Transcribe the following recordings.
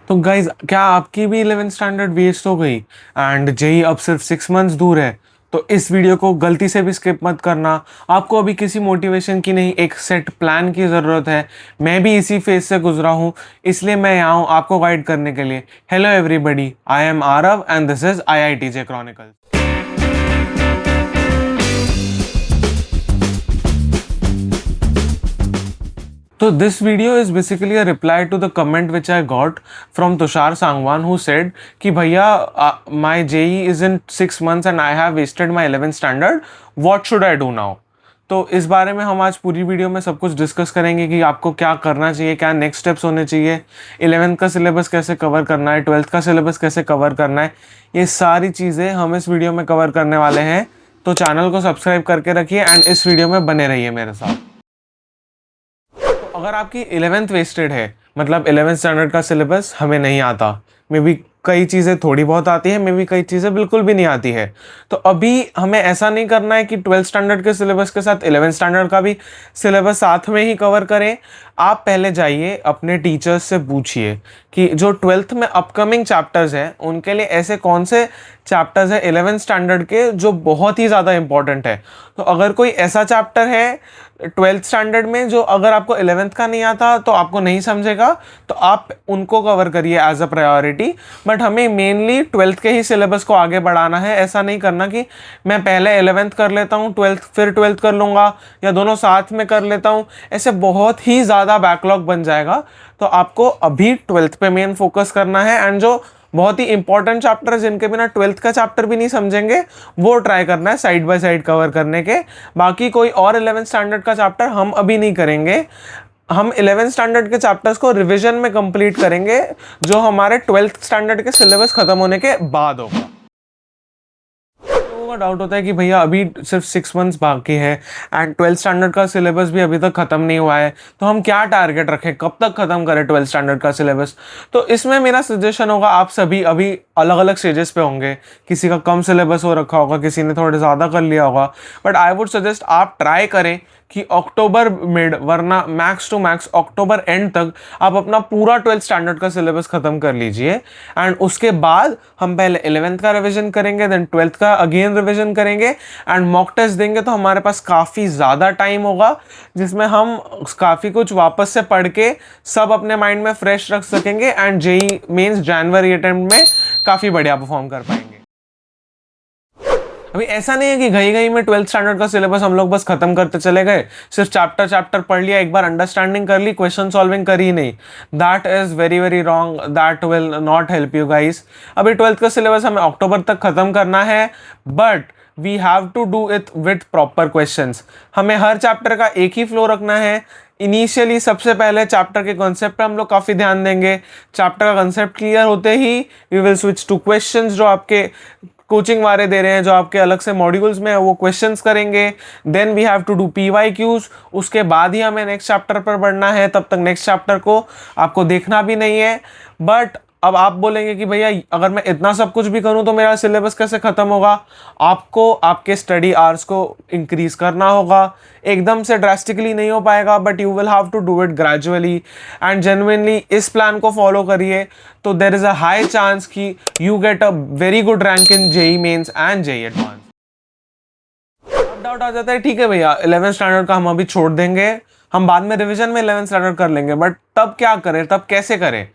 तो गाइज, क्या आपकी भी 11th स्टैंडर्ड वेस्ट हो गई एंड जेई अब सिर्फ 6 मंथ्स दूर है? तो इस वीडियो को गलती से भी स्किप मत करना। आपको अभी किसी मोटिवेशन की नहीं, एक सेट प्लान की ज़रूरत है। मैं भी इसी फेज से गुजरा हूँ, इसलिए मैं यहाँ हूँ आपको गाइड करने के लिए। Hello everybody, I am Aarav and this is IITJ chronicles. So this video is basically a reply to the comment which I got from Tushar Sangwan, who said कि भैया my JE is in 6 months and I have wasted my 11th standard. What should I do now? तो इस बारे में हम आज पूरी video में सब कुछ डिस्कस करेंगे कि आपको क्या करना चाहिए, क्या नेक्स्ट स्टेप्स होने चाहिए, 11th का सिलेबस कैसे कवर करना है, 12th का सिलेबस कैसे कवर करना है। ये सारी चीज़ें हम इस वीडियो में कवर करने वाले हैं। तो चैनल को सब्सक्राइब करके रखिए एंड इस वीडियो में बने रहिए मेरे साथ। अगर आपकी 11th वेस्टेड है, मतलब 11th स्टैंडर्ड का सिलेबस हमें नहीं आता, मे बी कई चीज़ें थोड़ी बहुत आती है, मे बी कई चीज़ें बिल्कुल भी नहीं आती है, तो अभी हमें ऐसा नहीं करना है कि 12th स्टैंडर्ड के सिलेबस के साथ 11th स्टैंडर्ड का भी सिलेबस साथ में ही कवर करें। आप पहले जाइए अपने टीचर्स से पूछिए कि जो 12th में अपकमिंग चैप्टर्स हैं उनके लिए ऐसे कौन से चैप्टर्स है 11th स्टैंडर्ड के जो बहुत ही ज़्यादा इंपॉर्टेंट है। तो अगर कोई ऐसा चैप्टर है 12th स्टैंडर्ड में जो अगर आपको 11th का नहीं आता तो आपको नहीं समझेगा, तो आप उनको कवर करिए एज अ प्रायोरिटी। बट हमें मेनली 12th के ही सिलेबस को आगे बढ़ाना है। ऐसा नहीं करना कि मैं पहले 11th कर लेता हूँ 12th फिर 12th कर लूँगा, या दोनों साथ में कर लेता हूँ। ऐसे बहुत ही ज़्यादा बैकलॉग बन जाएगा। तो आपको अभी 12th पे मेन फोकस करना है एंड जो बहुत ही इंपॉर्टेंट चैप्टर है जिनके बिना 12th का चैप्टर भी नहीं समझेंगे वो ट्राई करना है साइड बाय साइड कवर करने के। बाकी कोई और 11th स्टैंडर्ड का चैप्टर हम अभी नहीं करेंगे। हम 11th स्टैंडर्ड के चैप्टर्स को रिवीजन में कंप्लीट करेंगे जो हमारे 12th स्टैंडर्ड के सिलेबस खत्म होने के बाद होगा। डाउट होता है कि भैया अभी सिर्फ 6 मंथ्स बाकी है एंड 12th स्टैंडर्ड का सिलेबस भी अभी तक खत्म नहीं हुआ है, तो हम क्या टारगेट रखें, कब तक खत्म करें 12th स्टैंडर्ड का सिलेबस। तो इसमें मेरा सजेशन होगा, आप सभी अभी अलग अलग स्टेजेस पे होंगे, किसी का कम सिलेबस हो रखा होगा, किसी ने थोड़े ज़्यादा कर लिया होगा, बट आई वुड सजेस्ट आप ट्राई करें कि अक्टूबर मिड वरना max to max October end तक आप अपना पूरा 12th स्टैंडर्ड का सिलेबस खत्म कर लीजिए। एंड उसके बाद हम पहले 11th का रिवीजन करेंगे, देन 12th का अगेन रिवीजन करेंगे एंड मॉक टेस्ट देंगे। तो हमारे पास काफ़ी ज़्यादा टाइम होगा जिसमें हम काफ़ी कुछ वापस से पढ़ के सब अपने माइंड में फ्रेश रख सकेंगे and JEE Mains January attempt में काफ़ी बढ़िया परफॉर्म कर पाएंगे। अभी ऐसा नहीं है कि घई घई में 12th स्टैंडर्ड का सिलेबस हम लोग बस खत्म करते चले गए, सिर्फ चैप्टर चैप्टर पढ़ लिया, एक बार अंडरस्टैंडिंग कर ली, क्वेश्चन सॉल्विंग करी नहीं। That is very very wrong, that will not help you guys. अभी 12th का सिलेबस हमें अक्टूबर तक खत्म करना है, but we have to do it with proper questions. हमें हर चैप्टर का एक ही फ्लो रखना है। इनिशियली सबसे पहले चैप्टर के कॉन्सेप्ट पे हम लोग काफ़ी ध्यान देंगे। चैप्टर का कॉन्सेप्ट क्लियर होते ही we will switch to questions जो आपके कोचिंग वाले दे रहे हैं, जो आपके अलग से मॉड्यूल्स में है वो क्वेश्चंस करेंगे। Then we have to do PYQs। उसके बाद ही हमें नेक्स्ट चैप्टर पर बढ़ना है, तब तक नेक्स्ट चैप्टर को आपको देखना भी नहीं है। बट अब आप बोलेंगे कि भैया अगर मैं इतना सब कुछ भी करूं तो मेरा सिलेबस कैसे ख़त्म होगा। आपको आपके स्टडी आवर्स को इंक्रीज करना होगा। एकदम से ड्रास्टिकली नहीं हो पाएगा, but you will have to do it gradually and genuinely इस प्लान को फॉलो करिए। तो there is a high chance कि you get a very good rank in JEE Mains and JEE advance. अब डाउट आ जाता है, ठीक है भैया 11th स्टैंडर्ड का हम अभी छोड़ देंगे, हम बाद में रिवीजन में 11th स्टैंडर्ड कर लेंगे, बट तब क्या करें, तब कैसे करें।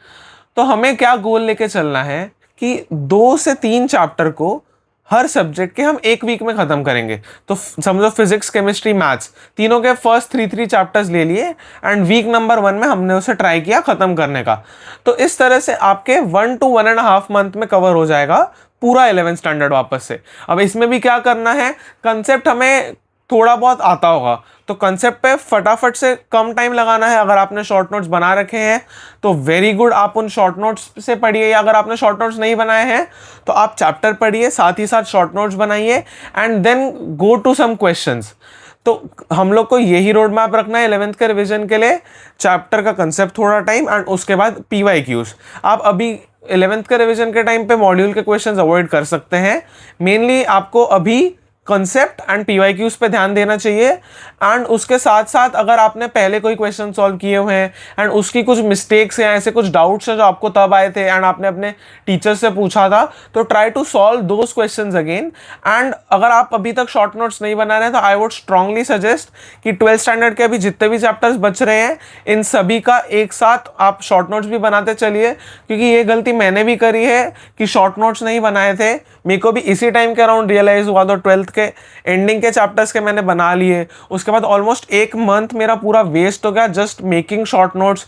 तो हमें क्या गोल लेके चलना है कि 2 से 3 चैप्टर को हर सब्जेक्ट के हम एक वीक में खत्म करेंगे। तो समझो फिजिक्स केमिस्ट्री मैथ्स तीनों के फर्स्ट 3 चैप्टर्स ले लिए एंड वीक नंबर 1 में हमने उसे ट्राई किया खत्म करने का। तो इस तरह से आपके 1 to 1.5 मंथ में कवर हो जाएगा पूरा 11th स्टैंडर्ड वापस से। अब इसमें भी क्या करना है, कंसेप्ट हमें थोड़ा बहुत आता होगा तो कंसेप्ट पे फटाफट से कम टाइम लगाना है। अगर आपने शॉर्ट नोट्स बना रखे हैं तो वेरी गुड, आप उन शॉर्ट नोट्स से पढ़िए, या अगर आपने शॉर्ट नोट्स नहीं बनाए हैं तो आप चैप्टर पढ़िए, साथ ही साथ शॉर्ट नोट्स बनाइए and then go to some questions. तो हम लोग को यही रोड मैप रखना है 11th के रिवीजन के लिए। चैप्टर का कंसेप्ट थोड़ा टाइम एंड उसके बाद PYQs। आप अभी 11th के रिवीजन के टाइम पे मॉड्यूल के क्वेश्चंस अवॉइड कर सकते हैं। मेनली आपको अभी कंसेप्ट एंड पीवाईक्यूज पे ध्यान देना चाहिए। एंड उसके साथ साथ अगर आपने पहले कोई क्वेश्चन सॉल्व किए हुए हैं एंड उसकी कुछ मिस्टेक्स या ऐसे कुछ डाउट्स हैं जो आपको तब आए थे एंड आपने अपने टीचर से पूछा था, तो try to solve those questions again. And अगर आप अभी तक शॉर्ट नोट्स नहीं बना रहे हैं तो आई वुड स्ट्रांगली सजेस्ट कि 12th स्टैंडर्ड के अभी जितने भी चैप्टर्स बच रहे हैं इन सभी का एक साथ आप शॉर्ट नोट्स भी बनाते चलिए, क्योंकि ये गलती मैंने भी करी है कि शॉर्ट नोट्स नहीं बनाए थे। मेरे को भी इसी टाइम के अराउंड रियलाइज हुआ, तो 12th के एंडिंग के चैप्टर्स के मैंने बना लिए। उसके बाद ऑलमोस्ट 1 मंथ मेरा पूरा वेस्ट हो गया जस्ट मेकिंग शॉर्ट नोट्स।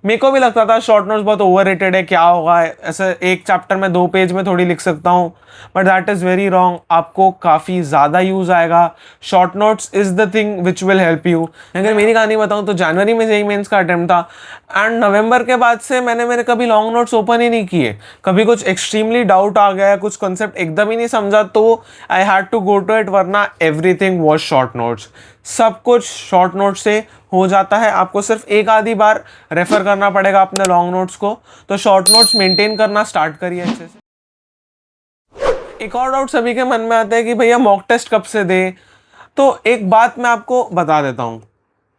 मेरे को भी लगता था शॉर्ट नोट्स बहुत ओवररेटेड है, क्या होगा ऐसे एक चैप्टर में 2 पेज में थोड़ी लिख सकता हूँ, but that is very wrong. आपको काफ़ी ज़्यादा यूज़ आएगा। Short notes is the thing which will help you. अगर मेरी कहानी बताऊँ तो जनवरी में जेईई मेंस का अटेम्प्ट था एंड नवंबर के बाद से मैंने मेरे कभी लॉन्ग नोट्स ओपन ही नहीं किए। कभी कुछ एक्सट्रीमली डाउट आ गया, कुछ कॉन्सेप्ट एकदम ही नहीं समझा तो I had to go to it, वरना एवरीथिंग वाज शॉर्ट नोट्स। सब कुछ शॉर्ट नोट से हो जाता है। आपको सिर्फ एक आधी बार रेफर करना पड़ेगा अपने लॉन्ग नोट्स को। तो शॉर्ट नोट्स मेंटेन करना स्टार्ट करिए अच्छे से। एक और डाउट सभी के मन में आता है कि भैया मॉक टेस्ट कब से दे। तो एक बात मैं आपको बता देता हूं,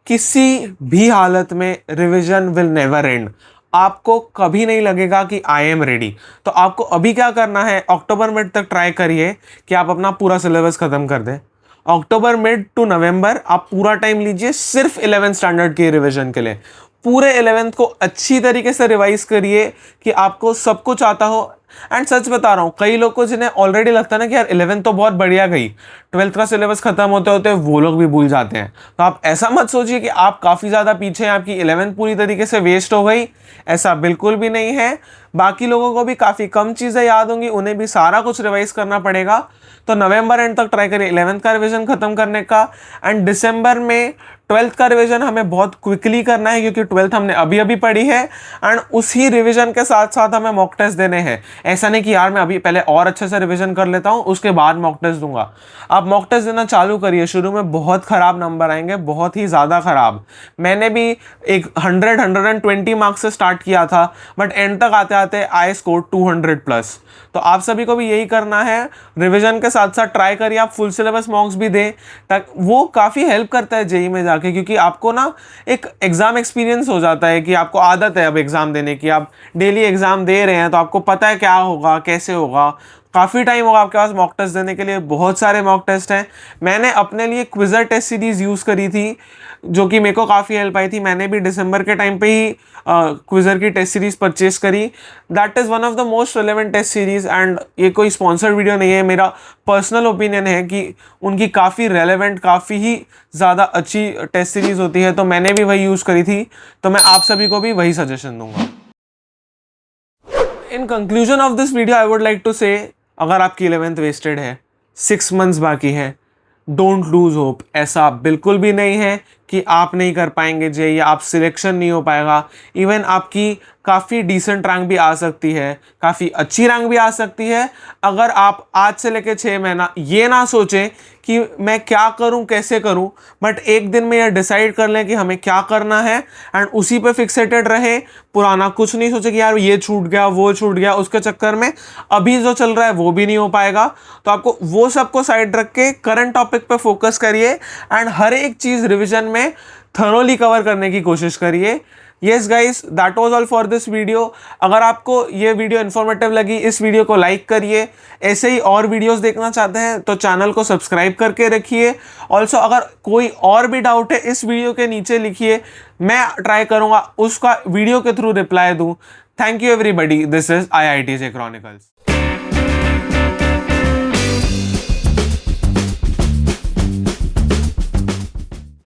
किसी भी हालत में रिवीजन विल नेवर एंड। आपको कभी नहीं लगेगा कि आई एम रेडी। तो आपको अभी क्या करना है, अक्टूबर मिड तक ट्राई करिए कि आप अपना पूरा सिलेबस खत्म कर दें। अक्टूबर मिड टू नवंबर आप पूरा टाइम लीजिए सिर्फ 11th स्टैंडर्ड के रिवीजन के लिए। पूरे 11th को अच्छी तरीके से रिवाइज करिए कि आपको सब कुछ आता हो। एंड सच बता रहा हूँ, कई लोग को जिन्हें ऑलरेडी लगता है ना कि यार 11th तो बहुत बढ़िया गई, 12th का सिलेबस खत्म होते होते वो लोग भी भूल जाते हैं। तो आप ऐसा मत सोचिए कि आप काफ़ी ज़्यादा पीछे हैं, आपकी 11th पूरी तरीके से वेस्ट हो गई। ऐसा बिल्कुल भी नहीं है। बाकी लोगों को भी काफ़ी कम चीज़ें याद होंगी, उन्हें भी सारा कुछ रिवाइज करना पड़ेगा। तो नवंबर एंड तक ट्राई करिए 11th का रिवीजन खत्म करने का। एंड दिसंबर में 12th का रिवीजन हमें बहुत क्विकली करना है, क्योंकि 12th हमने अभी अभी पढ़ी है एंड उसी रिवीजन के साथ साथ हमें मॉक टेस्ट देने हैं। ऐसा नहीं कि यार मैं अभी पहले और अच्छे से रिवीजन कर लेता हूँ उसके बाद मॉक टेस्ट दूंगा। आप मॉक टेस्ट देना चालू करिए। शुरू में बहुत ख़राब नंबर आएंगे, बहुत ही ज़्यादा ख़राब। मैंने भी एक 120 मार्क्स से स्टार्ट किया था, बट एंड तक आते आते आई स्कोर 200+। तो आप सभी को भी यही करना है। रिवीजन के साथ साथ ट्राई करिए आप फुल सिलेबस मॉक्स भी दें, ताकि वो काफ़ी हेल्प करता है जेईई में जाके, क्योंकि आपको ना एक एग्ज़ाम एक्सपीरियंस हो जाता है कि आपको आदत है अब एग्ज़ाम देने की। आप डेली एग्ज़ाम दे रहे हैं तो आपको पता है क्या होगा कैसे होगा। काफ़ी टाइम होगा आपके पास मॉक टेस्ट देने के लिए। बहुत सारे मॉक टेस्ट हैं। मैंने अपने लिए क्विज़र टेस्ट सीरीज़ यूज़ करी थी जो कि मेरे को काफ़ी हेल्प आई थी। मैंने भी दिसंबर के टाइम पे ही क्विज़र की टेस्ट सीरीज़ परचेज करी। That is one of the most relevant test series. And ये कोई स्पॉन्सर्ड वीडियो नहीं है, मेरा पर्सनल ओपिनियन है कि उनकी काफ़ी रेलेवेंट, काफ़ी ही ज़्यादा अच्छी टेस्ट सीरीज़ होती है। तो मैंने भी वही यूज़ करी थी, तो मैं आप सभी को भी वही सजेशन दूंगा। In conclusion of this video I would like to say, अगर आपकी 11th वेस्टेड है, 6 मंथ्स बाकी है, डोंट लूज होप। ऐसा बिल्कुल भी नहीं है कि आप नहीं कर पाएंगे जेईई, आप सिलेक्शन नहीं हो पाएगा। इवन आपकी काफ़ी डिसेंट रैंक भी आ सकती है, काफ़ी अच्छी रैंक भी आ सकती है, अगर आप आज से लेके 6 महीना ये ना सोचें कि मैं क्या करूं कैसे करूं, बट एक दिन में ये डिसाइड कर लें कि हमें क्या करना है एंड उसी पे फिक्सेटेड रहे। पुराना कुछ नहीं सोचे कि यार ये छूट गया वो छूट गया, उसके चक्कर में अभी जो चल रहा है वो भी नहीं हो पाएगा। तो आपको वो सबको साइड रख के करंट टॉपिक पे फोकस करिए एंड हर एक चीज़ रिविजन में थरोली कवर करने की कोशिश करिए। Yes guys, that was all for this video. अगर आपको ये वीडियो इन्फॉर्मेटिव लगी, इस वीडियो को लाइक करिए। ऐसे ही और वीडियोस देखना चाहते हैं तो चैनल को सब्सक्राइब करके रखिए। ऑल्सो अगर कोई और भी डाउट है इस वीडियो के नीचे लिखिए, मैं ट्राई करूँगा उसका वीडियो के थ्रू रिप्लाई दूँ। Thank you everybody, this is IITJ chronicles.